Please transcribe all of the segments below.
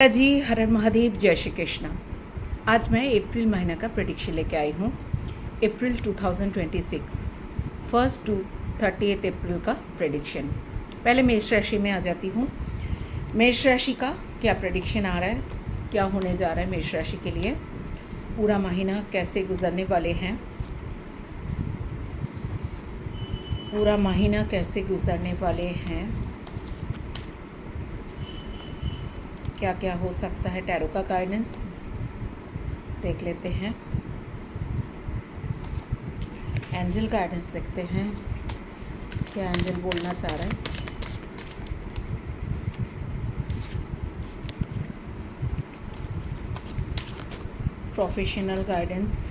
जी, हर हर महादेव, जय श्री कृष्णा। आज मैं अप्रैल महीना का प्रेडिक्शन लेके आई हूँ। अप्रैल 2026 1 to 30 अप्रैल का प्रेडिक्शन। पहले मेष राशि में आ जाती हूँ। मेष राशि का क्या प्रेडिक्शन आ रहा है, क्या होने जा रहा है मेष राशि के लिए, पूरा महीना कैसे गुजरने वाले हैं, पूरा महीना कैसे गुजरने वाले हैं, क्या क्या हो सकता है, टैरो का गाइडेंस देख लेते हैं। एंजल गाइडेंस देखते हैं, क्या एंजल बोलना चाह रहा है। प्रोफेशनल गाइडेंस,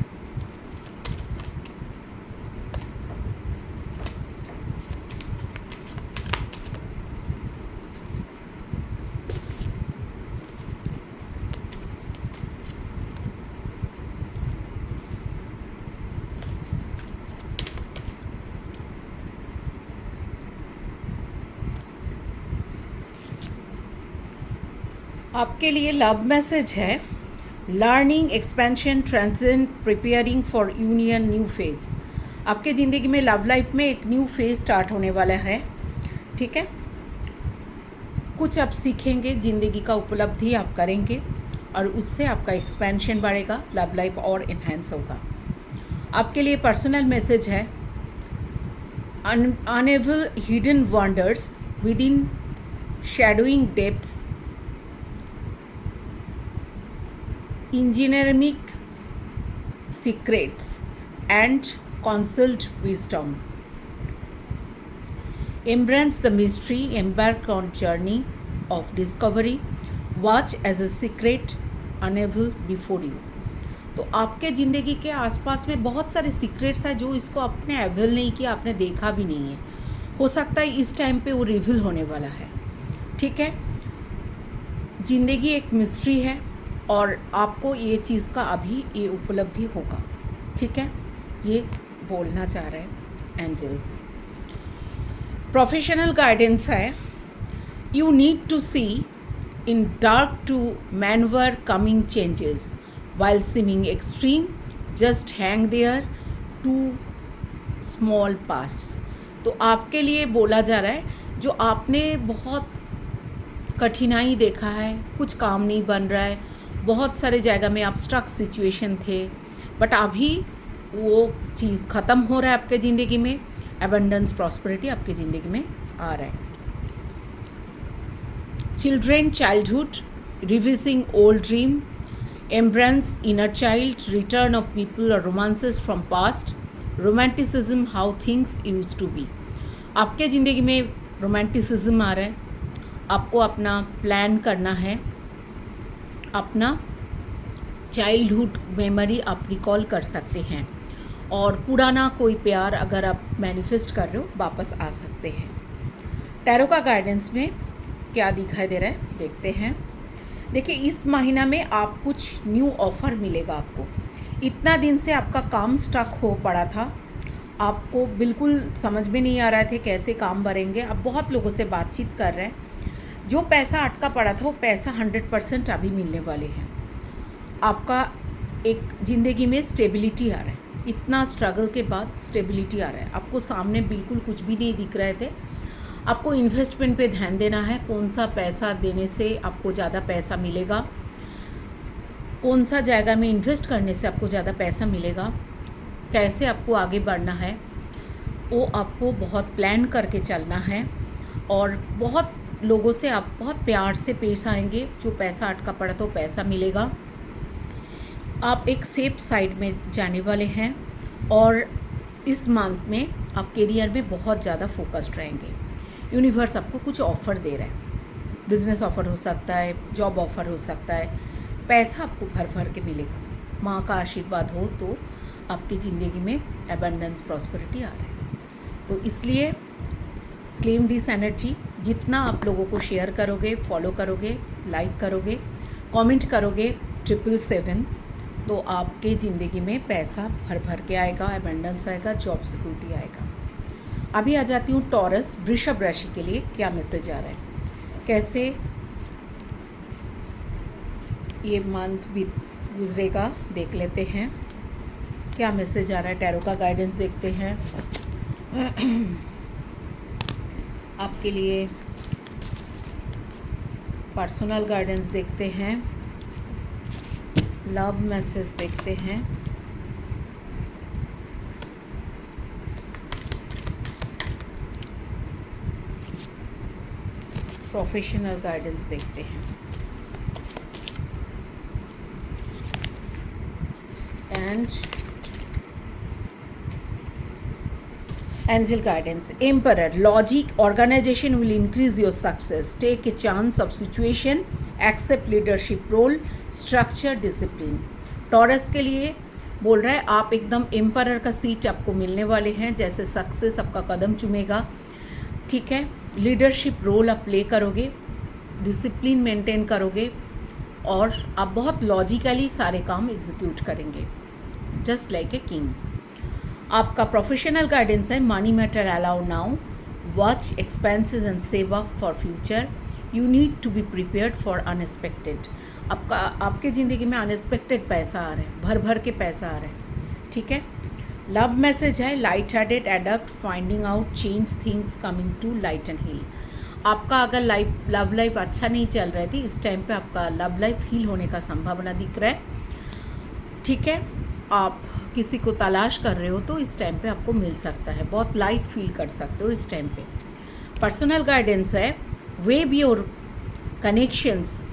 आपके लिए लव मैसेज है। Learning, expansion, transit, preparing for union, new phase. आपके ज़िंदगी में लव लाइफ में एक न्यू फेज स्टार्ट होने वाला है। ठीक है, कुछ आप सीखेंगे, ज़िंदगी का उपलब्धि आप करेंगे और उससे आपका एक्सपेंशन बढ़ेगा, लव लाइफ और इन्हेंस होगा। आपके लिए पर्सनल मैसेज है। Unable hidden wonders with in shadowing depths, enigmatic secrets and concealed wisdom. Embrace the mystery, embark on journey of discovery, watch as a secret unveil before you. तो आपके ज़िंदगी के आसपास में बहुत सारे सीक्रेट्स हैं जो इसको आपने अवेल नहीं किया, आपने देखा भी नहीं है। हो सकता है इस टाइम पे वो रिवील होने वाला है। ठीक है, ज़िंदगी एक मिस्ट्री है और आपको ये चीज़ का अभी ये उपलब्धि होगा। ठीक है, ये बोलना चाह रहे हैं एंजल्स। प्रोफेशनल गाइडेंस है। You need to see in dark to manoeuvre coming changes while seeming extreme, just hang there too small pass. तो आपके लिए बोला जा रहा है जो आपने बहुत कठिनाई देखा है, कुछ काम नहीं बन रहा है, बहुत सारे जगह में आप स्ट्रक सिचुएशन थे, बट अभी वो चीज़ ख़त्म हो रहा है आपके ज़िंदगी में। एबंडेंस, प्रॉस्पेरिटी आपके ज़िंदगी में आ रहा है। Children, childhood, revisiting old dream, embrace inner child, return of people और romances from past, romanticism, how things use to be. आपके ज़िंदगी में रोमांटिसिज्म आ रहा है। आपको अपना प्लान करना है, अपना चाइल्डहुड मेमोरी आप रिकॉल कर सकते हैं और पुराना कोई प्यार अगर आप मैनिफेस्ट कर रहे हो वापस आ सकते हैं। टैरो का गाइडेंस में क्या दिखाई दे रहा है देखते हैं। देखिए, इस महीना में आप कुछ न्यू ऑफ़र मिलेगा आपको। इतना दिन से आपका काम स्टक हो पड़ा था, आपको बिल्कुल समझ में नहीं आ रहा थे कैसे काम भरेंगे। अब बहुत लोगों से बातचीत कर रहे हैं, जो पैसा अटका पड़ा था वो पैसा 100% अभी मिलने वाले हैं। आपका एक ज़िंदगी में स्टेबिलिटी आ रहा है। इतना स्ट्रगल के बाद स्टेबिलिटी आ रहा है। आपको सामने बिल्कुल कुछ भी नहीं दिख रहे थे। आपको इन्वेस्टमेंट पे ध्यान देना है, कौन सा पैसा देने से आपको ज़्यादा पैसा मिलेगा, कौन सा जगह में इन्वेस्ट करने से आपको ज़्यादा पैसा मिलेगा, कैसे आपको आगे बढ़ना है, वो आपको बहुत प्लान करके चलना है। और बहुत लोगों से आप बहुत प्यार से पेश आएंगे। जो पैसा अटका पड़ा तो पैसा मिलेगा। आप एक सेफ साइड में जाने वाले हैं और इस मंथ में आप करियर में बहुत ज़्यादा फोकस्ड रहेंगे। यूनिवर्स आपको कुछ ऑफ़र दे रहा है। बिजनेस ऑफ़र हो सकता है, जॉब ऑफ़र हो सकता है, पैसा आपको भर भर के मिलेगा। माँ का आशीर्वाद हो तो आपकी ज़िंदगी में एबंडेंस, प्रॉस्पेरिटी आ रहा है। तो इसलिए क्लेम दिस एनर्जी। जितना आप लोगों को शेयर करोगे, फॉलो करोगे, लाइक करोगे, कमेंट करोगे 777, तो आपके ज़िंदगी में पैसा भर भर के आएगा, एबंडेंस आएगा, जॉब सिक्योरिटी आएगा। अभी आ जाती हूँ टॉरस, वृषभ राशि के लिए क्या मैसेज आ रहा है, कैसे ये मंथ भी गुजरेगा, देख लेते हैं क्या मैसेज आ रहा है। टैरो का गाइडेंस देखते हैं आपके लिए। पर्सनल गाइडेंस देखते हैं, लव मैसेज देखते हैं, प्रोफेशनल गाइडेंस देखते हैं, and angel guidance. Emperor, logic, organization will increase your success. Take a chance of situation, accept leadership role, structure, discipline. Taurus के लिए बोल रहा है आप एकदम एम्परर का सीट आपको मिलने वाले हैं, जैसे सक्सेस आपका कदम चूमेगा, ठीक है। लीडरशिप रोल आप प्ले करोगे, डिसिप्लिन मेंटेन करोगे और आप बहुत लॉजिकली सारे काम एग्जीक्यूट करेंगे, जस्ट लाइक ए किंग। आपका प्रोफेशनल गाइडेंस है money matter allow now, watch expenses and save up for future, you need to be prepared for unexpected. आपके ज़िंदगी में अनएक्सपेक्टेड पैसा आ रहा है, भर भर के पैसा आ रहा है, ठीक है। लव मैसेज है light hearted, adapt, finding out, change things, coming to light and heal. आपका अगर लव लाइफ अच्छा नहीं चल रही थी, इस टाइम पे आपका लव लाइफ हील होने का संभावना दिख रहा है, ठीक है। आप किसी को तलाश कर रहे हो तो इस टाइम पे आपको मिल सकता है, बहुत लाइट फील कर सकते हो इस टाइम पे। पर्सनल गाइडेंस है web your connections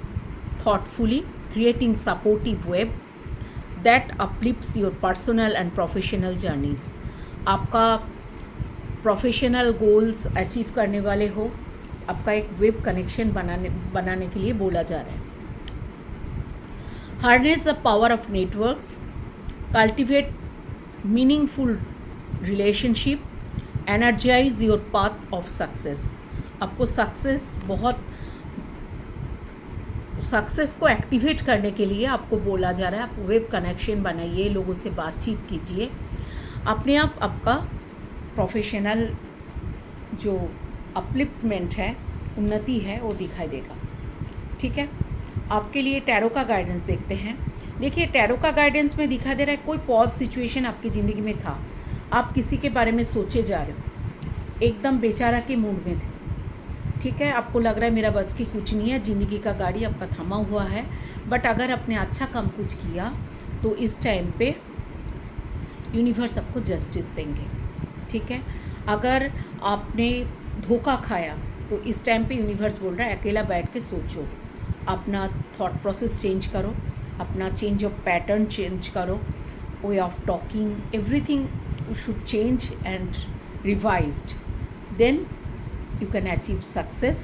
thoughtfully, creating supportive web that uplifts your personal and professional journeys. आपका प्रोफेशनल गोल्स अचीव करने वाले हो, आपका एक वेब कनेक्शन बनाने के लिए बोला जा रहा है। Harness the power of networks, cultivate meaningful relationship, energise your path of success. आपको सक्सेस को एक्टिवेट करने के लिए आपको बोला जा रहा है, आप वेब कनेक्शन बनाइए, लोगों से बातचीत कीजिए, अपने आप आपका प्रोफेशनल जो अपलिफ्टमेंट है, उन्नति है, वो दिखाई देगा, ठीक है। आपके लिए टैरो का गाइडेंस देखते हैं। देखिए टैरो का गाइडेंस में दिखाई दे रहा है कोई पॉज सिचुएशन आपकी ज़िंदगी में था, आप किसी के बारे में सोचे जा रहे हो, एकदम बेचारा के मूड में थे, ठीक है। आपको लग रहा है मेरा बस की कुछ नहीं है, ज़िंदगी का गाड़ी आपका थमा हुआ है, बट अगर आपने अच्छा काम कुछ किया तो इस टाइम पे यूनिवर्स आपको जस्टिस देंगे, ठीक है। अगर आपने धोखा खाया तो इस टाइम पे यूनिवर्स बोल रहा है अकेला बैठ के सोचो, अपना थॉट प्रोसेस चेंज करो, अपना चेंज ऑफ पैटर्न चेंज करो, way of talking, everything should change and revised, then you can achieve success,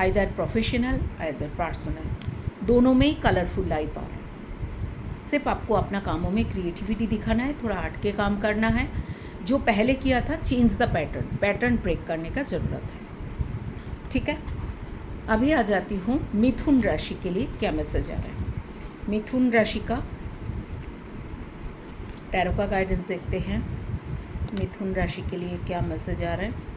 either professional either personal, दोनों में ही कलरफुल लाइफ आ रहा है। सिर्फ आपको अपना कामों में क्रिएटिविटी दिखाना है, थोड़ा हट के काम करना है, जो पहले किया था चेंज द पैटर्न ब्रेक करने का ज़रूरत है, ठीक है। अभी आ जाती हूँ मिथुन राशि के लिए क्या मैसेज आ रहा है। मिथुन राशि का टैरो का गाइडेंस देखते हैं, मिथुन राशि के लिए क्या मैसेज आ रहा है।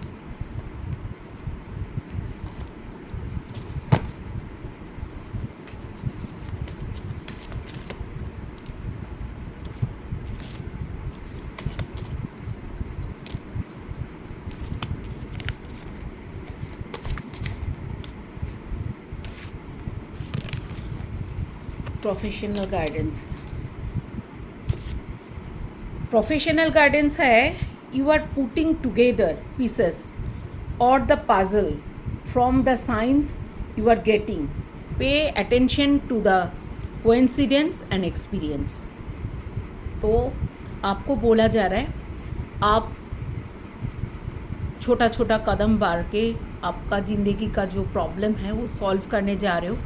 प्रोफेशनल गाइडेंस है you are putting together pieces और the puzzle from the science you are getting, pay attention to the coincidence and experience. तो आपको बोला जा रहा है आप छोटा छोटा कदम बार के आपका ज़िंदगी का जो प्रॉब्लम है वो सॉल्व करने जा रहे हो।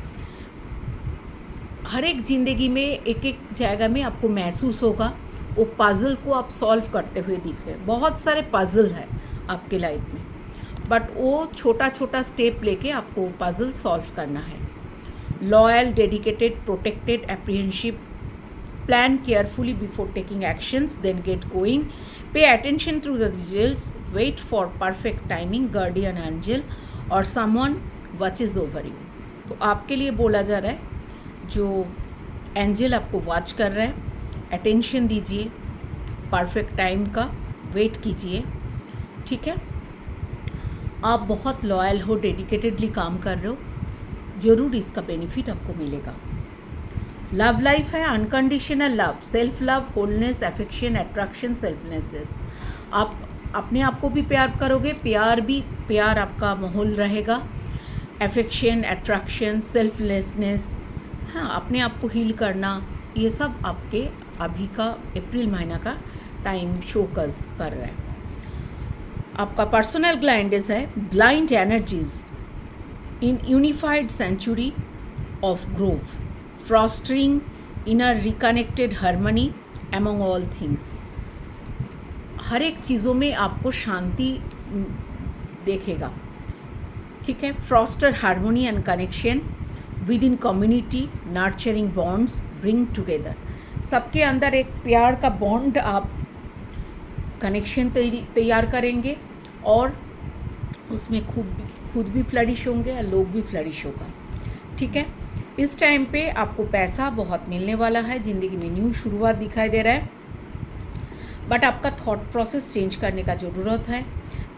हर एक ज़िंदगी में एक एक जगह में आपको महसूस होगा वो पज़ल को आप सॉल्व करते हुए दिख रहे हैं। बहुत सारे पज़ल हैं आपके लाइफ में, बट वो छोटा छोटा स्टेप लेके आपको पज़ल सॉल्व करना है। Loyal, dedicated, protected, apprehensive, plan carefully before taking actions, then get going, pay attention to the details, wait for perfect timing, guardian angel और समवन वॉचेज ओवर यू। तो आपके लिए बोला जा रहा है जो एंजल आपको वॉच कर रहा है, अटेंशन दीजिए, परफेक्ट टाइम का वेट कीजिए, ठीक है। आप बहुत लॉयल हो, डेडिकेटेडली काम कर रहे हो, ज़रूर इसका बेनिफिट आपको मिलेगा। लव लाइफ है unconditional love, self love, wholeness, affection, attraction, selflessness. आप अपने आप को भी प्यार करोगे, प्यार आपका माहौल रहेगा, एफेक्शन, अट्रैक्शन, सेल्फलेसनेस, हाँ, अपने आप को हील करना, ये सब आपके अभी का अप्रैल महीना का टाइम शो कर रहा है। आपका पर्सनल ग्लाइंडेस है blend energies in unified sanctuary of growth, fostering inner reconnected harmony among all things। हर एक चीज़ों में आपको शांति देखेगा, ठीक है। Foster harmony and connection with in community, nurturing bonds bring together. सबके अंदर एक प्यार का बॉन्ड, आप कनेक्शन तैयार करेंगे और उसमें खुद भी फ्लरिश होंगे और लोग भी फ्लरिश होगा, ठीक है। इस टाइम पे आपको पैसा बहुत मिलने वाला है, ज़िंदगी में न्यू शुरुआत दिखाई दे रहा है, बट आपका थॉट प्रोसेस चेंज करने का ज़रूरत है।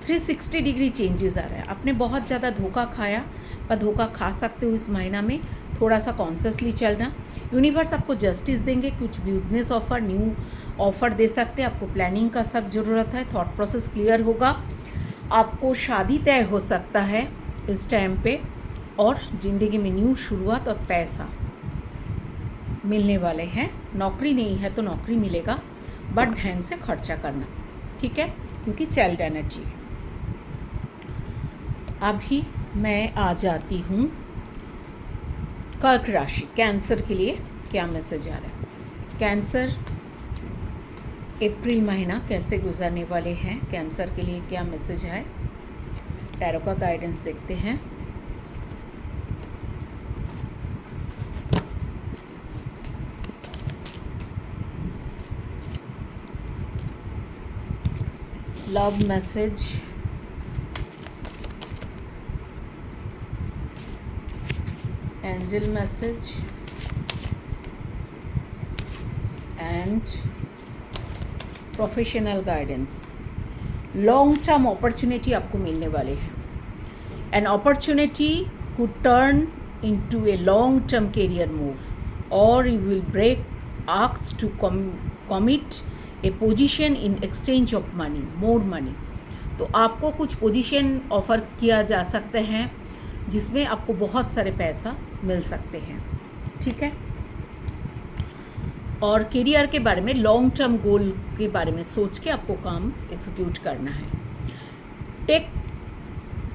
360 डिग्री चेंजेस आ रहा है। आपने बहुत ज़्यादा धोखा खाया, पर धोखा खा सकते हो इस महीना में, थोड़ा सा कॉन्शियसली चलना। यूनिवर्स आपको जस्टिस देंगे, कुछ बिजनेस ऑफर, न्यू ऑफर दे सकते हैं। आपको प्लानिंग का सख्त ज़रूरत है, थॉट प्रोसेस क्लियर होगा। आपको शादी तय हो सकता है इस टाइम पे, और ज़िंदगी में न्यू शुरुआत और पैसा मिलने वाले हैं। नौकरी नहीं है तो नौकरी मिलेगा, बट ध्यान से खर्चा करना, ठीक है, क्योंकि चाइल्ड एनर्जी है। अभी मैं आ जाती हूँ कर्क राशि, कैंसर के लिए क्या मैसेज आ रहा है। कैंसर अप्रैल महीना कैसे गुजरने वाले हैं, कैंसर के लिए क्या मैसेज है, टैरो का गाइडेंस देखते हैं। Love message, angel message and professional guidance. Long term opportunity आपको मिलने वाले हैं। An opportunity could turn into a long term career move और you will break asked to commit a position in exchange of money, more money. तो आपको कुछ position offer किया जा सकते हैं जिसमें आपको बहुत सारे पैसा मिल सकते हैं, ठीक है। और करियर के बारे में, लॉन्ग टर्म गोल के बारे में सोच के आपको काम एग्जीक्यूट करना है। Take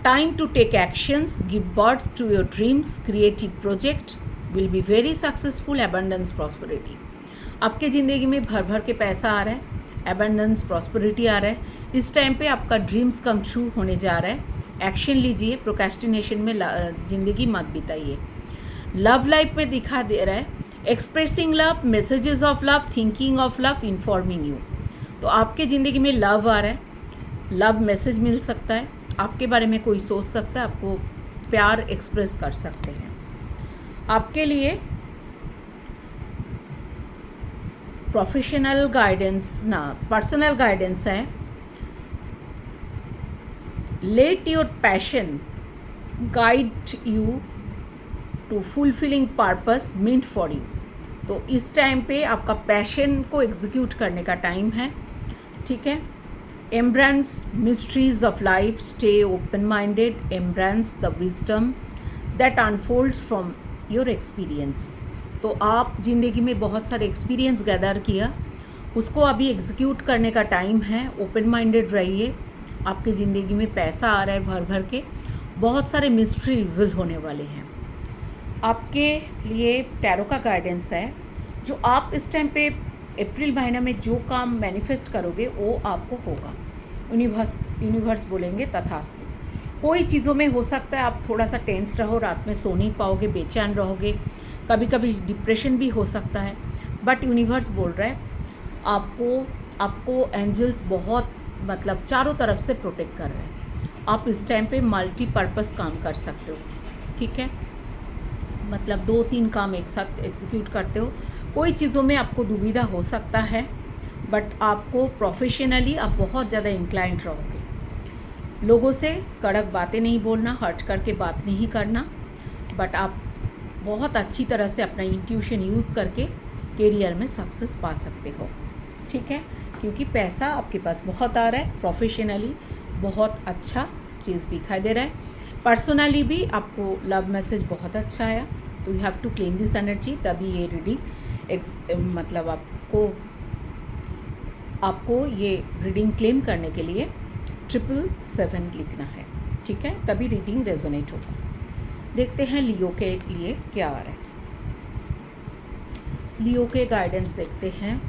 time to take actions, give birth to your dreams, creative project will be very successful, abundance, prosperity. आपके ज़िंदगी में भर भर के पैसा आ रहा है, एबंडेंस, प्रॉस्पेरिटी आ रहा है। इस टाइम पे आपका ड्रीम्स कम ट्रू होने जा रहा है। एक्शन लीजिए, प्रोक्रेस्टिनेशन में ज़िंदगी मत बिताइए। लव लाइफ में दिखा दे रहा है expressing love, messages of love, thinking of love, informing you. तो आपके ज़िंदगी में लव आ रहा है, लव मैसेज मिल सकता है, आपके बारे में कोई सोच सकता है, आपको प्यार एक्सप्रेस कर सकते हैं। आपके लिए प्रोफेशनल गाइडेंस ना पर्सनल गाइडेंस है। Let your passion guide you to fulfilling purpose meant for you. तो इस टाइम पे आपका पैशन को एग्जीक्यूट करने का टाइम है, ठीक है। Embrace mysteries of life, stay open minded, embrace the wisdom that unfolds from your experience. तो आप ज़िंदगी में बहुत सारे एक्सपीरियंस गैदर किया, उसको अभी एग्जीक्यूट करने का टाइम है। ओपन माइंडेड रहिए, आपकी ज़िंदगी में पैसा आ रहा है भर भर के, बहुत सारे मिस्ट्री रिवील होने वाले हैं। आपके लिए टैरो का गाइडेंस है, जो आप इस टाइम पे अप्रैल महीना में जो काम मैनिफेस्ट करोगे वो आपको होगा। यूनिवर्स बोलेंगे तथास्तु। कोई चीज़ों में हो सकता है आप थोड़ा सा टेंस रहो, रात में सो नहीं पाओगे, बेचैन रहोगे, कभी कभी डिप्रेशन भी हो सकता है, बट यूनिवर्स बोल रहा है आपको एंजल्स बहुत मतलब चारों तरफ से प्रोटेक्ट कर रहे हैं। आप इस टाइम पे मल्टीपर्पज़ काम कर सकते हो, ठीक है। मतलब 2-3 काम एक साथ एग्जीक्यूट करते हो। कोई चीज़ों में आपको दुविधा हो सकता है, बट आपको प्रोफेशनली आप बहुत ज़्यादा इंक्लाइंड रहोगे। लोगों से कड़क बातें नहीं बोलना, हर्ट करके बात नहीं करना, बट आप बहुत अच्छी तरह से अपना इंट्यूशन यूज़ करके करियर में सक्सेस पा सकते हो। ठीक है, क्योंकि पैसा आपके पास बहुत आ रहा है, प्रोफेशनली बहुत अच्छा चीज़ दिखाई दे रहा है। पर्सनली भी आपको लव मैसेज बहुत अच्छा आया, तो you have to claim this energy, तभी ये रीडिंग मतलब आपको ये रीडिंग क्लेम करने के लिए 777 लिखना है। ठीक है, तभी रीडिंग रेजोनेट होगा। देखते हैं लियो के लिए क्या आ रहा है। लियो के गाइडेंस देखते हैं,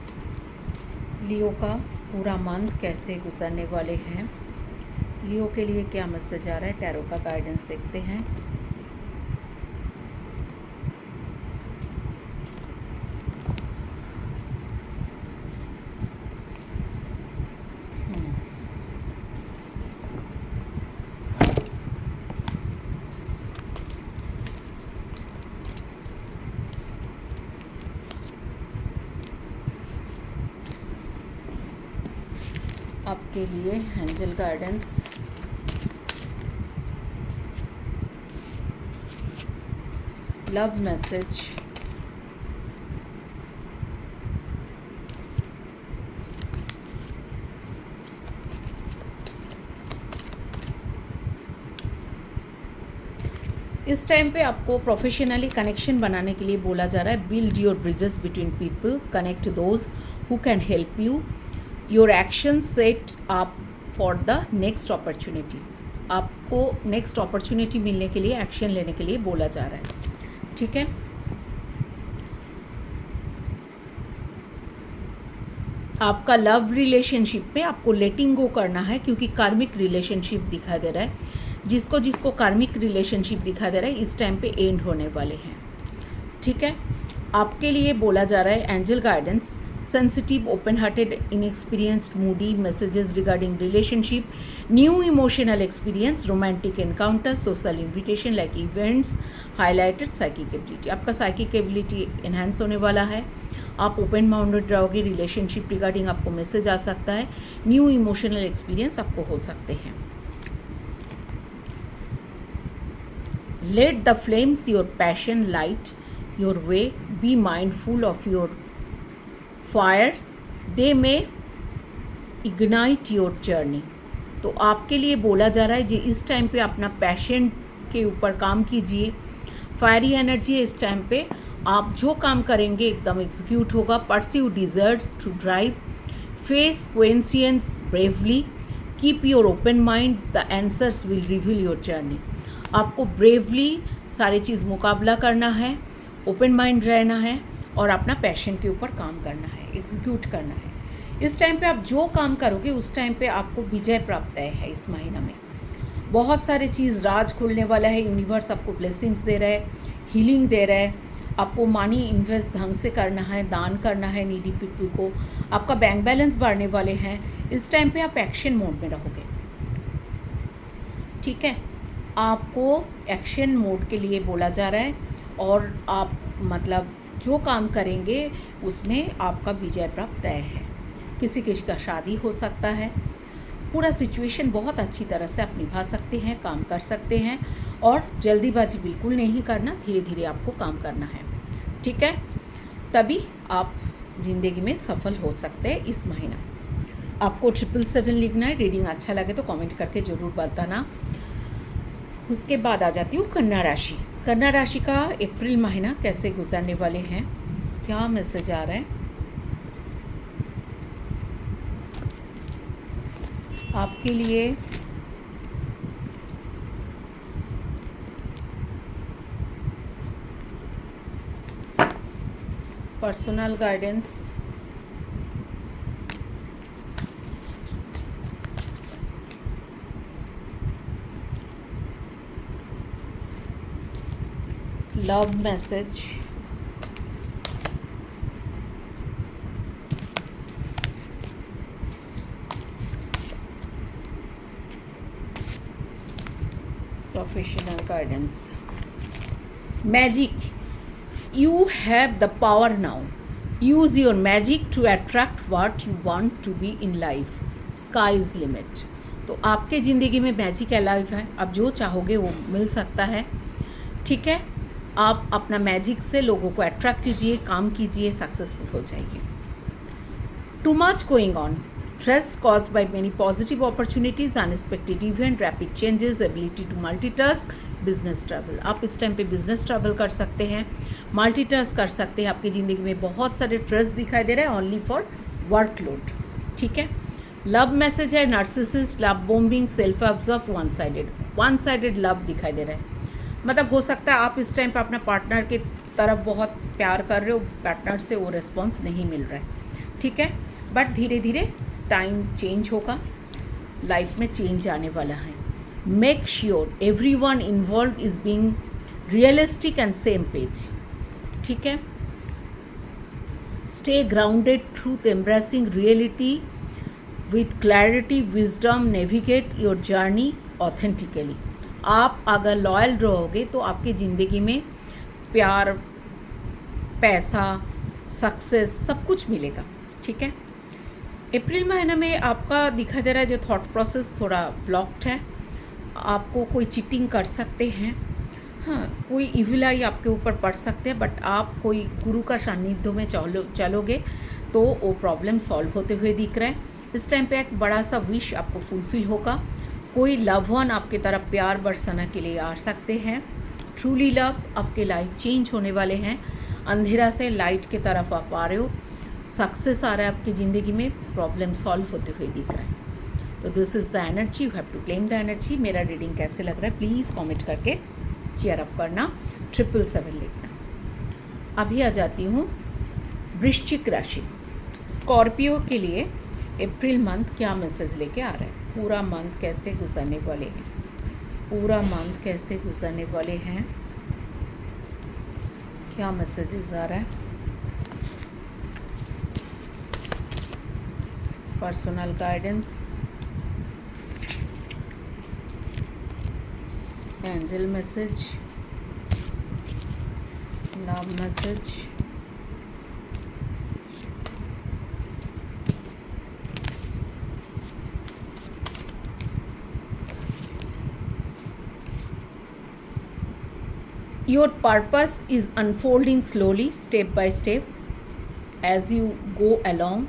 लियो का पूरा मंथ कैसे गुजरने वाले हैं, लियो के लिए क्या मैसेज आ रहा है, टैरो का गाइडेंस देखते हैं। आपके लिए एंजल गाइडेंस, लव मैसेज, इस टाइम पे आपको प्रोफेशनली कनेक्शन बनाने के लिए बोला जा रहा है। Build your bridges between people, connect those who can help you, your action set up for the next opportunity. आपको नेक्स्ट अपॉर्चुनिटी मिलने के लिए एक्शन लेने के लिए बोला जा रहा है। ठीक है, आपका लव रिलेशनशिप में आपको लेटिंग गो करना है, क्योंकि कार्मिक रिलेशनशिप दिखाई दे रहा है। जिसको कार्मिक रिलेशनशिप दिखाई दे रहा है इस टाइम पे एंड होने वाले हैं। ठीक है, आपके लिए बोला जा रहा है angel guidance, sensitive, open hearted, inexperienced, Moody messages regarding relationship, new emotional experience, romantic encounter, social invitation like events, highlighted psychic ability. आपका साइकिक एबिलिटी एनहांस होने वाला है। आप ओपन माइंडेड रहोगे, रिलेशनशिप रिगार्डिंग आपको मैसेज आ सकता है, न्यू इमोशनल एक्सपीरियंस आपको हो सकते हैं। Let the flames your passion light your way. Be mindful of your fires. They may ignite your journey. तो आपके लिए बोला जा रहा है जी इस टाइम पे अपना पैशन के ऊपर काम कीजिए। फायरी एनर्जी है इस टाइम पे, आप जो काम करेंगे एकदम एग्जीक्यूट होगा। Pursue desert to drive, face consequences bravely, keep your open mind, the answers will reveal your journey. आपको ब्रेवली सारी चीज़ मुकाबला करना है, ओपन माइंड रहना है और अपना पैशन के ऊपर काम करना है, एग्जीक्यूट करना है। इस टाइम पे आप जो काम करोगे उस टाइम पे आपको विजय प्राप्त है। इस महीना में बहुत सारे चीज़ राज खुलने वाला है। यूनिवर्स आपको ब्लेसिंग्स दे रहा है, हीलिंग दे रहा है। आपको मनी इन्वेस्ट ढंग से करना है, दान करना है नीडी पीपल को। आपका बैंक बैलेंस बढ़ने वाले हैं। इस टाइम पे आप एक्शन मोड में रहोगे। ठीक है, आपको एक्शन मोड के लिए बोला जा रहा है और आप मतलब जो काम करेंगे उसमें आपका विजय प्राप्त तय है। किसी किसी का शादी हो सकता है। पूरा सिचुएशन बहुत अच्छी तरह से आप निभा सकते हैं, काम कर सकते हैं और जल्दीबाजी बिल्कुल नहीं करना, धीरे धीरे आपको काम करना है। ठीक है, तभी आप ज़िंदगी में सफल हो सकते हैं। इस महीना आपको 777 लिखना है। रीडिंग अच्छा लगे तो कमेंट करके ज़रूर बताना। उसके बाद आ जाती हूँ कन्या राशि। कन्या राशि का अप्रैल महीना कैसे गुजरने वाले हैं, क्या मैसेज आ रहा है आपके लिए। Personal guidance, love message, professional guidance. Magic. You have the power now. Use your magic to attract what you want to be in life. Sky is limit. तो आपके ज़िंदगी में मैजिक अलाइव है, आप जो चाहोगे वो मिल सकता है, ठीक है। आप अपना मैजिक से लोगों को अट्रैक्ट कीजिए, काम कीजिए, सक्सेसफुल हो जाइए। Too much going on. Stress caused by many positive opportunities, unexpected event, rapid changes, ability to multitask, business travel. आप इस टाइम पे बिजनेस ट्रैवल कर सकते हैं, मल्टीटास्क कर सकते हैं। आपकी ज़िंदगी में बहुत सारे स्ट्रेस दिखाई दे रहे हैं ओनली फॉर वर्कलोड, ठीक है। लव मैसेज है, narcissist, love bombing, self observe, one sided love दिखाई दे रहा है। मतलब हो सकता है आप इस टाइम पे अपना पार्टनर की तरफ बहुत प्यार कर रहे हो, पार्टनर से वो रिस्पॉन्स नहीं मिल रहा है, ठीक है। बट धीरे धीरे टाइम चेंज होगा, लाइफ में चेंज आने वाला है। Make sure everyone involve is being realistic and same page, ठीक है। Stay grounded, truth embracing reality with clarity, wisdom, navigate your journey authentically. आप अगर लॉयल रहोगे तो आपकी ज़िंदगी में प्यार, पैसा, सक्सेस सब कुछ मिलेगा, ठीक है। अप्रैल महीना में आपका दिखाई दे रहा है जो थॉट प्रोसेस थोड़ा ब्लॉक्ड है, आपको कोई चीटिंग कर सकते हैं, हाँ कोई इविल आई आपके ऊपर पड़ सकते हैं, बट आप कोई गुरु का सानिध्य में चलोगे तो वो प्रॉब्लम सॉल्व होते हुए दिख रहा है। इस टाइम पे एक बड़ा सा विश आपको फुलफिल होगा, कोई लव वन आपकी तरफ प्यार बरसाना के लिए आ सकते हैं। ट्रूली लव, आपके लाइफ चेंज होने वाले हैं, अंधेरा से लाइट की तरफ आप आ रहे हो, सक्सेस आ रहा है आपकी ज़िंदगी में, प्रॉब्लम सॉल्व होते हुए दिख रहा है। तो this is the energy, you have to claim the energy. मेरा रीडिंग कैसे लग रहा है प्लीज़ कमेंट करके चेयर अप करना, 777 लिखना। अभी आ जाती हूँ वृश्चिक राशि, स्कॉर्पियो के लिए अप्रैल मंथ क्या मैसेज लेके आ रहा है, पूरा मंथ कैसे गुजरने वाले हैं, पूरा मंथ कैसे गुजरने वाले हैं, क्या मैसेजेस आ रहा है। Personal guidance, angel message, love message, your purpose is unfolding slowly, step by step, as you go along.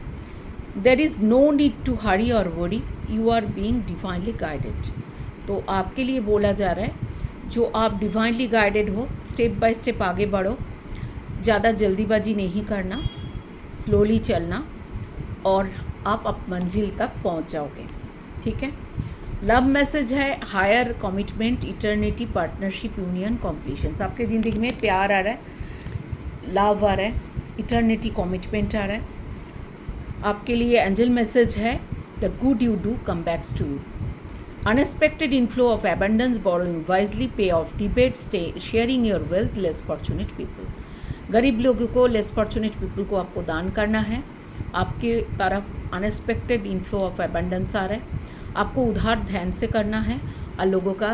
There is no need to hurry or worry, you are being divinely guided. तो आपके लिए बोला जा रहा है जो आप divinely guided हो, स्टेप बाय स्टेप आगे बढ़ो, ज़्यादा जल्दीबाजी नहीं करना, स्लोली चलना और आप मंजिल तक पहुंच जाओगे, ठीक है। लव मैसेज है, higher commitment, eternity, partnership, union, completions. आपके ज़िंदगी में प्यार आ रहा है, लव आ रहा है, इटर्निटी, कमिटमेंट आ रहा है। आपके लिए एंजल मैसेज है, the good you do come backs to you, unexpected inflow of abundance, borrowing wisely, pay off डिबेट, stay sharing your wealth, less fortunate people. गरीब लोगों को, लेस फॉर्चुनेट पीपल को आपको दान करना है। आपके तरफ अनएक्सपेक्टेड इनफ्लो ऑफ एबंडेंस आ रहा है, आपको उधार ध्यान से करना है और लोगों का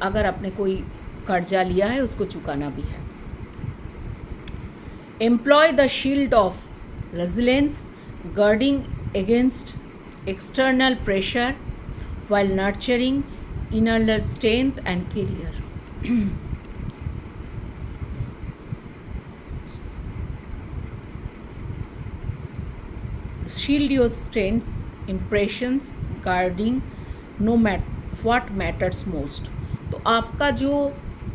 अगर आपने कोई कर्जा लिया है उसको चुकाना भी है। Employ the shield of resilience, guarding against external pressure while nurturing inner strength and career. Shield your strengths, impressions, guarding no matter what matters most. तो आपका जो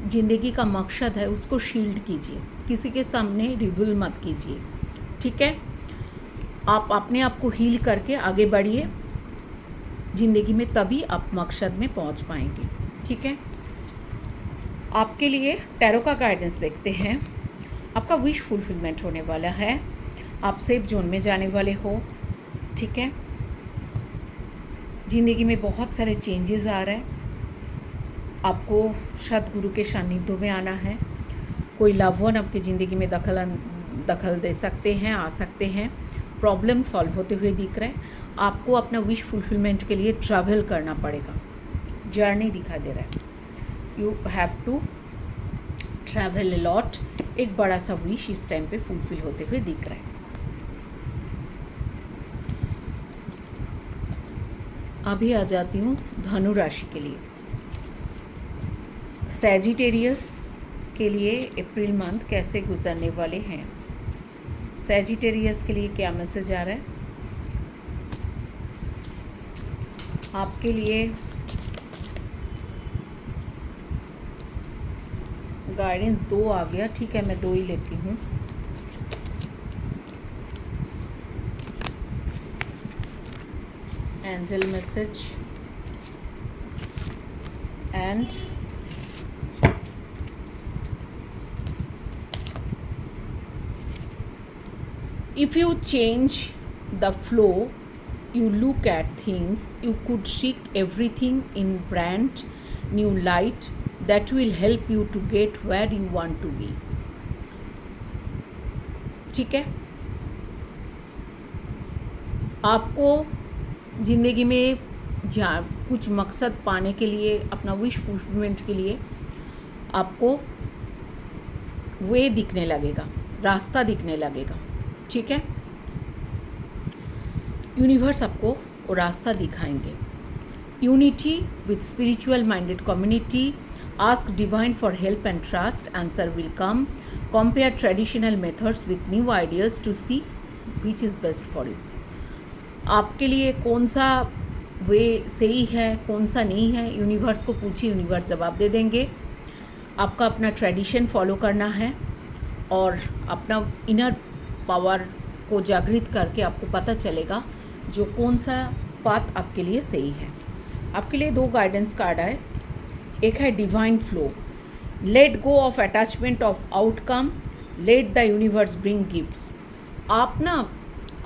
ज़िंदगी का मकसद है उसको शील्ड कीजिए, किसी के सामने रिवील मत कीजिए, ठीक है। आप अपने आप को हील करके आगे बढ़िए ज़िंदगी में, तभी आप मकसद में पहुंच पाएंगे, ठीक है। आपके लिए टैरो का गाइडेंस देखते हैं। आपका विश फुलफिलमेंट होने वाला है, आप सेफ जोन में जाने वाले हो, ठीक है। ज़िंदगी में बहुत सारे चेंजेस आ रहे हैं, आपको सद्गुरु के सानिध्य में आना है। कोई लव वन आपकी ज़िंदगी में दखल दे सकते हैं, आ सकते हैं, प्रॉब्लम सॉल्व होते हुए दिख रहे हैं। आपको अपना विश फुलफिलमेंट के लिए ट्रैवल करना पड़ेगा, जर्नी दिखा दे रहा है। You have to travel a lot, एक बड़ा सा विश इस टाइम पे फुलफिल होते हुए दिख रहा है। अभी आ जाती हूँ धनु राशि के लिए। सैजिटेरियस के लिए अप्रैल मंथ कैसे गुजरने वाले हैं, सैजिटेरियस के लिए क्या मैसेज आ रहा है आपके लिए। गाइडेंस 2 आ गया, ठीक है मैं 2 ही लेती हूँ। Angel message and if you change the flow you look at things, you could seek everything in brand new light that will help you to get where you want to be। ठीक है, आपको ज़िंदगी में जहाँ कुछ मकसद पाने के लिए, अपना विश फुलफिलमेंट के लिए आपको वे दिखने लगेगा, रास्ता दिखने लगेगा। ठीक है, यूनिवर्स आपको वो रास्ता दिखाएंगे। Unity with spiritual minded community, ask divine for help and trust, answer will come. Compare traditional methods with new ideas to see which is best for you. आपके लिए कौन सा वे सही है, कौन सा नहीं है, यूनिवर्स को पूछिए, यूनिवर्स जवाब दे देंगे। आपका अपना ट्रेडिशन फॉलो करना है और अपना इनर पावर को जागृत करके आपको पता चलेगा जो कौन सा पाथ आपके लिए सही है। आपके लिए 2 गाइडेंस कार्ड आए। एक है divine flow, let go of attachment of outcome, let the universe bring gifts. आप ना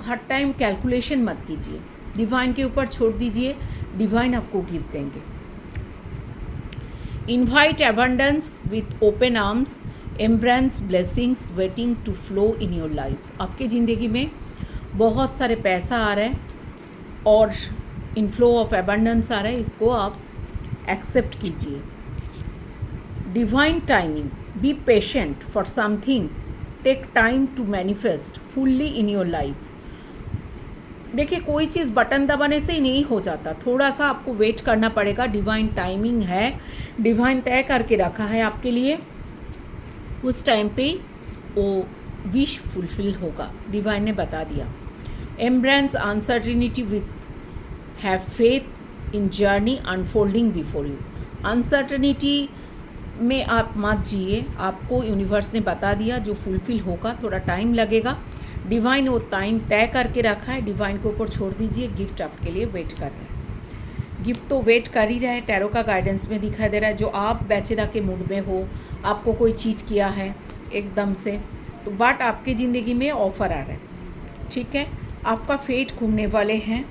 हर टाइम कैलकुलेशन मत कीजिए, डिवाइन के ऊपर छोड़ दीजिए, डिवाइन आपको गिफ्ट देंगे। Invite abundance with open arms, embrace blessings waiting to flow in your life. आपके ज़िंदगी में बहुत सारे पैसा आ रहा है और इनफ्लो ऑफ एबंडेंस आ रहा है, इसको आप एक्सेप्ट कीजिए। Divine timing, be patient for something, take time to manifest fully in your life. देखिए, कोई चीज़ बटन दबाने से ही नहीं हो जाता, थोड़ा सा आपको वेट करना पड़ेगा। डिवाइन टाइमिंग है, डिवाइन तय करके रखा है आपके लिए, उस टाइम पे वो विश फुलफिल होगा, डिवाइन ने बता दिया। Embrace uncertainty with have faith in journey unfolding before you. Uncertainty में आप मत जिए, आपको यूनिवर्स ने बता दिया जो फुलफिल होगा, थोड़ा टाइम लगेगा। डिवाइन वो टाइम तय करके रखा है, डिवाइन के ऊपर छोड़ दीजिए, गिफ्ट आपके लिए वेट कर रहा है। गिफ्ट तो वेट कर ही रहा है, टैरो का गाइडेंस में दिखाई दे रहा है। जो आप बेचेदा के मूड में हो, आपको कोई चीट किया है एकदम से, तो बट आपकी ज़िंदगी में ऑफ़र आ रहा है। ठीक है, आपका फेट घूमने वाले हैं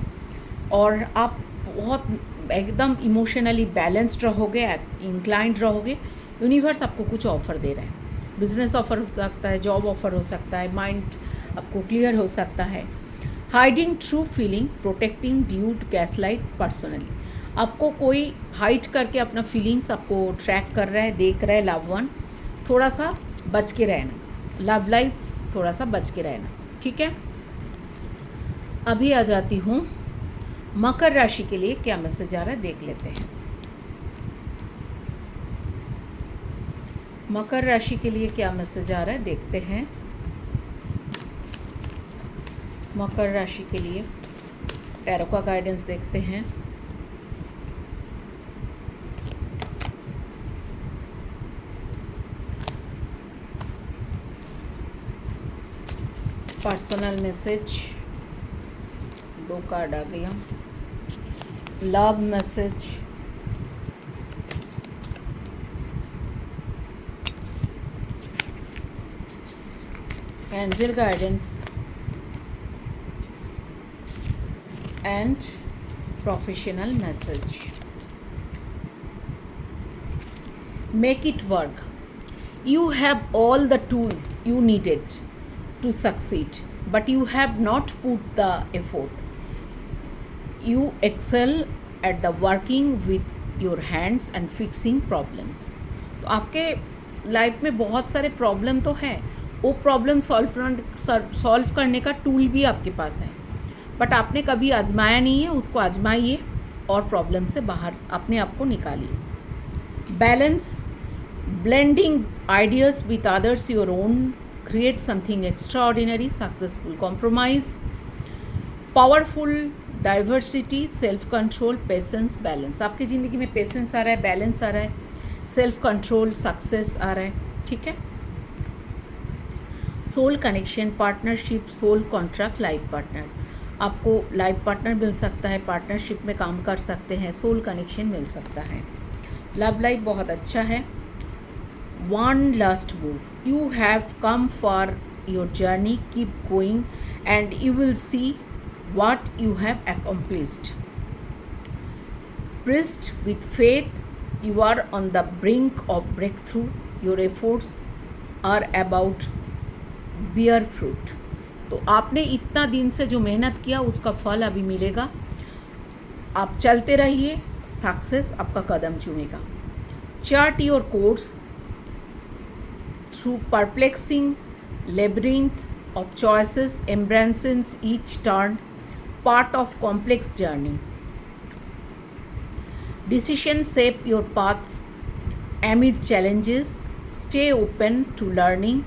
और आप बहुत एकदम इमोशनली बैलेंस्ड रहोगे, इंक्लाइंड रहोगे। यूनिवर्स आपको कुछ ऑफ़र दे रहा है, बिजनेस ऑफ़र हो सकता है, जॉब ऑफ़र हो सकता है, माइंड आपको क्लियर हो सकता है। Hiding true feeling, protecting dude gaslight personally. आपको कोई हाइड करके अपना फीलिंग्स आपको ट्रैक कर रहा है, देख रहा है लव वन, थोड़ा सा बच के रहना, लव लाइफ थोड़ा सा बच के रहना। ठीक है, अभी आ जाती हूँ मकर राशि के लिए क्या मैसेज आ रहा है, देख लेते हैं। मकर राशि के लिए क्या मैसेज आ रहा है, देखते हैं। मकर राशि के लिए टैरो का गाइडेंस देखते हैं। पर्सनल मैसेज, 2 कार्ड आ गया। Love message, angel guidance and professional message. Make it work, you have all the tools you needed to succeed, but you have not put the effort. You excel at the working with your hands and fixing problems. तो आपके life में बहुत सारे problem तो है, वो problem solve करने का टूल भी आपके पास है, बट आपने कभी आजमाया नहीं है, उसको आजमाइए और प्रॉब्लम से बाहर अपने आप को निकालिए। Balance, blending ideas with others your own, create something extraordinary, successful compromise, powerful diversity, self control, patience, balance। आपकी ज़िंदगी में पेशेंस आ रहा है, बैलेंस आ रहा है, सेल्फ कंट्रोल, सक्सेस आ रहा है, ठीक है। Soul connection, partnership, soul contract, life partner, आपको लाइफ पार्टनर मिल सकता है, पार्टनरशिप में काम कर सकते हैं, सोल कनेक्शन मिल सकता है। लव लाइफ बहुत अच्छा है। One last move. You have come for your journey. Keep going, and you will see what you have accomplished. Priest with faith, you are on the brink of breakthrough. Your efforts are about bear fruit. तो आपने इतना दिन से जो मेहनत किया उसका फल अभी मिलेगा। आप चलते रहिए, सक्सेस आपका कदम चूमेगा। Chart your course through perplexing labyrinth of choices, embraces each turn, part of complex journey. Decisions shape your paths amid challenges. Stay open to learning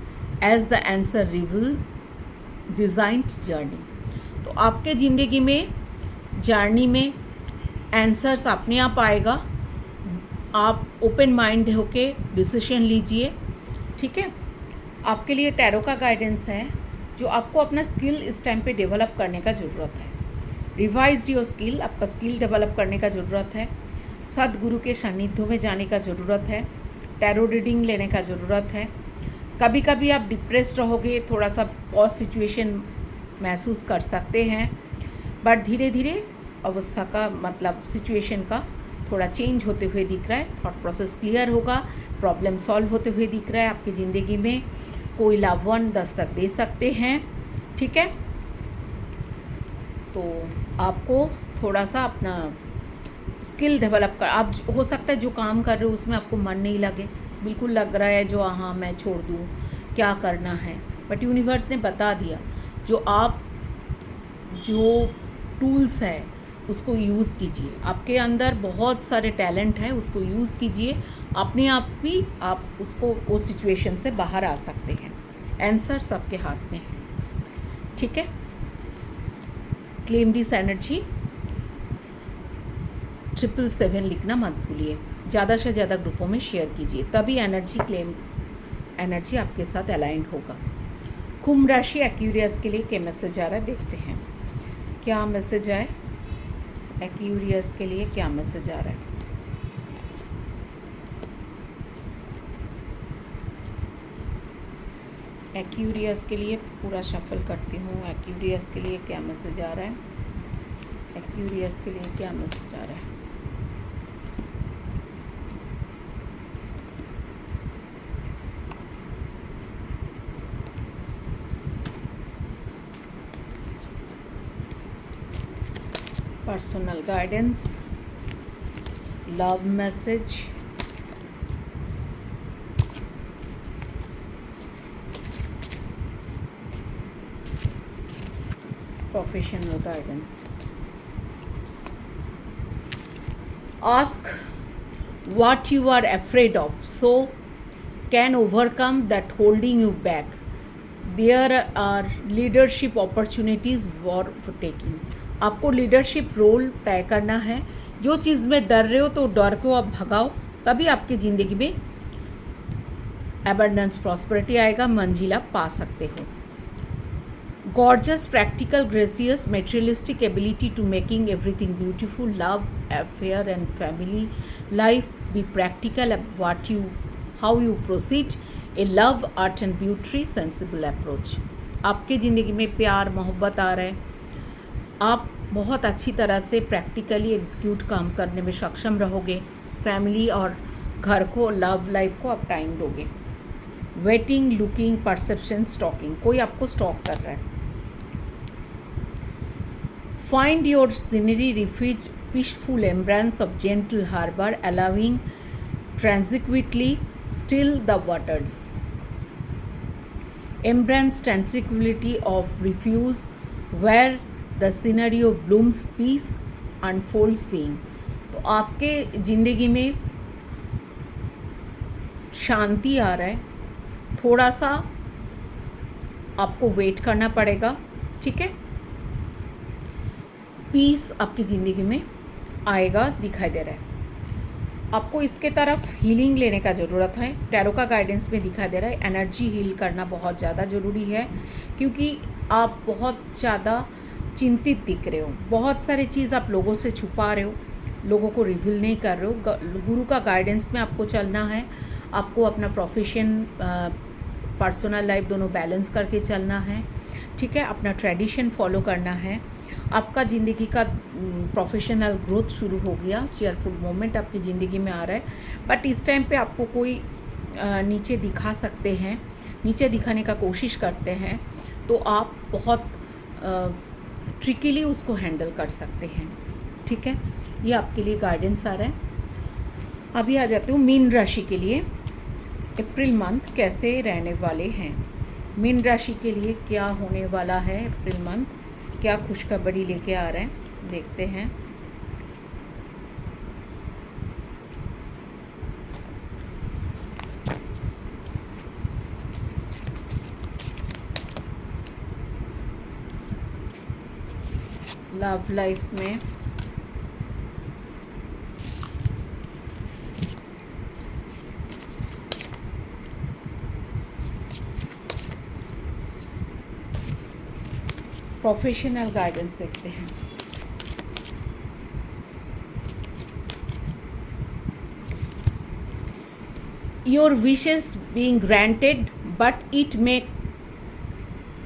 as the answer reveal designed journey. तो आपके ज़िंदगी में journey में answers अपने आप आएगा। आप open mind होके डिसीजन लीजिए, ठीक है। आपके लिए टैरो का गाइडेंस है जो आपको अपना स्किल इस टाइम पे डेवलप करने का ज़रूरत है। रिवाइज योर स्किल, आपका स्किल डेवलप करने का ज़रूरत है। सदगुरु के सानिध्य में जाने का ज़रूरत है। टैरो रीडिंग लेने का ज़रूरत है। कभी कभी आप डिप्रेस्ड रहोगे, थोड़ा सा पॉज सिचुएशन महसूस कर सकते हैं, बट धीरे धीरे अवस्था का मतलब सिचुएशन का थोड़ा चेंज होते हुए दिख रहा है। थॉट प्रोसेस क्लियर होगा, प्रॉब्लम सॉल्व होते हुए दिख रहा है। आपकी ज़िंदगी में कोई लव वन दस्तक दे सकते हैं, ठीक है। तो आपको थोड़ा सा अपना स्किल डेवलप कर, आप हो सकता है जो काम कर रहे हो उसमें आपको मन नहीं लगे, बिल्कुल लग रहा है जो हाँ मैं छोड़ दूँ, क्या करना है, बट यूनिवर्स ने बता दिया जो टूल्स है उसको यूज़ कीजिए। आपके अंदर बहुत सारे टैलेंट है, उसको यूज़ कीजिए, अपने आप भी आप उसको वो सिचुएशन से बाहर आ सकते हैं। आंसर सबके हाथ में है, ठीक है। क्लेम दिस एनर्जी, 777 लिखना मत भूलिए। ज़्यादा से ज़्यादा ग्रुपों में शेयर कीजिए, तभी एनर्जी आपके साथ अलाइन होगा। कुंभ राशि एक्यूरियस के लिए क्या मैसेज आ रहा है, देखते हैं क्या मैसेज आए। एक्यूरियस के लिए क्या मैसेज आ रहा है। एक्यूरियस के लिए पूरा शफल करती हूँ। एक्यूरियस के लिए क्या मैसेज आ रहा है। एक्यूरियस के लिए क्या मैसेज आ रहा है। Personal guidance, love message, professional guidance. Ask what you are afraid of, so can overcome that holding you back. There are leadership opportunities for taking. आपको लीडरशिप रोल तय करना है। जो चीज़ में डर रहे हो तो डर को आप भगाओ, तभी आपकी ज़िंदगी में एबंडेंस प्रॉस्पेरिटी आएगा, मंजिल आप पा सकते हो। Gorgeous, practical, gracious, materialistic ability to making everything beautiful, love, affair and family life. Be practical about how you proceed. A love, art and beauty, sensible approach. आपके ज़िंदगी में प्यार मोहब्बत आ रहा है, आप बहुत अच्छी तरह से प्रैक्टिकली एग्जीक्यूट काम करने में सक्षम रहोगे। फैमिली और घर को, लव लाइफ को आप टाइम दोगे। वेटिंग, लुकिंग, परसेप्शन, स्टॉकिंग, कोई आपको स्टॉक कर रहा है। Find your scenery refuge, peaceful embrace of gentle harbor, allowing tranquility, still the waters. Embrace tranquility of refuge where the scenario blooms peace unfolds being. तो आपके ज़िंदगी में शांति आ रहा है, थोड़ा सा आपको वेट करना पड़ेगा, ठीक है। पीस आपकी ज़िंदगी में आएगा, दिखाई दे रहा है। आपको इसके तरफ हीलिंग लेने का ज़रूरत है। टैरो का गाइडेंस में दिखाई दे रहा है एनर्जी हील करना बहुत ज़्यादा ज़रूरी है, क्योंकि आप बहुत ज़्यादा चिंतित दिख रहे हो। बहुत सारी चीज़ आप लोगों से छुपा रहे हो, लोगों को रिवील नहीं कर रहे हो। गुरु का गाइडेंस में आपको चलना है। आपको अपना प्रोफेशन पर्सनल लाइफ दोनों बैलेंस करके चलना है, ठीक है। अपना ट्रेडिशन फॉलो करना है। आपका ज़िंदगी का प्रोफेशनल ग्रोथ शुरू हो गया, चेयरफुल मोमेंट आपकी ज़िंदगी में आ रहा है। बट इस टाइम पे आपको कोई नीचे दिखा सकते हैं, नीचे दिखाने का कोशिश करते हैं, तो आप बहुत ट्रिकीली उसको हैंडल कर सकते हैं, ठीक है। ये आपके लिए गाइडेंस आ रहा है। अभी आ जाते हूँ मीन राशि के लिए अप्रैल मंथ कैसे रहने वाले हैं। मीन राशि के लिए क्या होने वाला है अप्रैल मंथ, क्या खुशखबरी लेके आ रहे हैं, देखते हैं। लव लाइफ में प्रोफेशनल गाइडेंस देखते हैं। Your wishes being granted but it may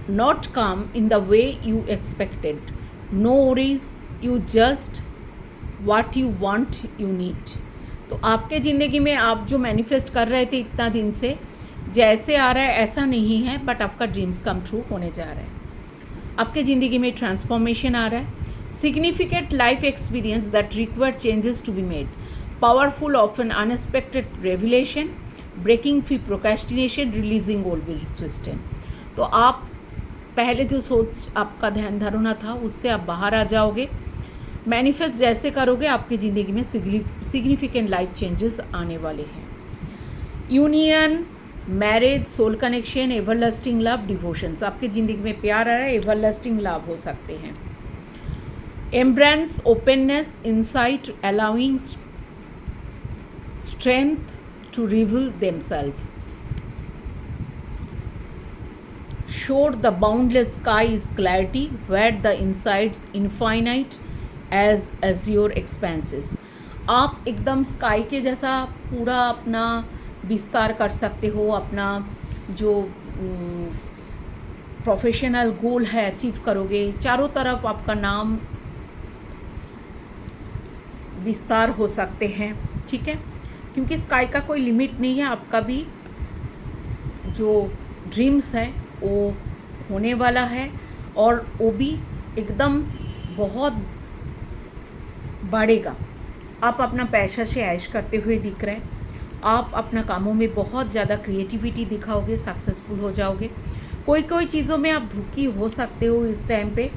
not come in the way you expected. No worries, you just what you want you need. तो आपके ज़िंदगी में आप जो मैनिफेस्ट कर रहे थे इतना दिन से, जैसे आ रहा है ऐसा नहीं है, बट आपका ड्रीम्स कम ट्रू होने जा रहा है। आपके ज़िंदगी में ट्रांसफॉर्मेशन आ रहा है। Significant life experience that require changes to be made, powerful of an unexpected revelation, breaking free procrastination, releasing old will system. तो आप पहले जो सोच आपका ध्यान धरना था उससे आप बाहर आ जाओगे। मैनिफेस्ट जैसे करोगे आपकी ज़िंदगी में सिग्निफिकेंट लाइफ चेंजेस आने वाले हैं। Union, marriage, soul connection, everlasting love, devotions, आपकी ज़िंदगी में प्यार आ रहा है, एवरलास्टिंग लव हो सकते हैं। Embrace, openness, insight, allowing strength to reveal themselves, showed the boundless sky is clarity where the insides infinite as azure expanses। आप एकदम स्काई के जैसा पूरा अपना विस्तार कर सकते हो, अपना जो प्रोफेशनल गोल है अचीव करोगे। चारों तरफ आपका नाम विस्तार हो सकते हैं, ठीक है, क्योंकि स्काई का कोई लिमिट नहीं है। आपका भी जो ड्रीम्स है वो होने वाला है, और वो भी एकदम बहुत बढ़ेगा। आप अपना पैसा से ऐश करते हुए दिख रहे हैं। आप अपना कामों में बहुत ज़्यादा क्रिएटिविटी दिखाओगे, सक्सेसफुल हो जाओगे। कोई चीज़ों में आप दुखी हो सकते हो इस टाइम पे,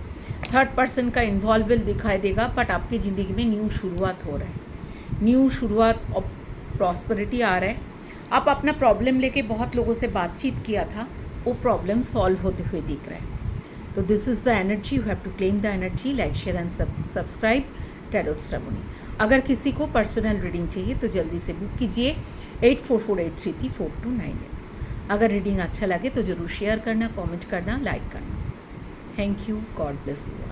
थर्ड पर्सन का इन्वॉल्वमेंट दिखाई देगा, बट आपकी ज़िंदगी में न्यू शुरुआत हो रहा है, न्यू शुरुआत और प्रॉस्पेरिटी आ रहा है। आप अपना प्रॉब्लम लेके बहुत लोगों से बातचीत किया था, वो प्रॉब्लम सॉल्व होते हुए दिख रहा है। तो this is the energy, you have to claim the energy. Like, share and subscribe tarot Shravani. अगर किसी को पर्सनल रीडिंग चाहिए तो जल्दी से बुक कीजिए 8448334298। अगर रीडिंग अच्छा लगे तो ज़रूर शेयर करना, कमेंट करना, लाइक करना। Thank you, God bless you all.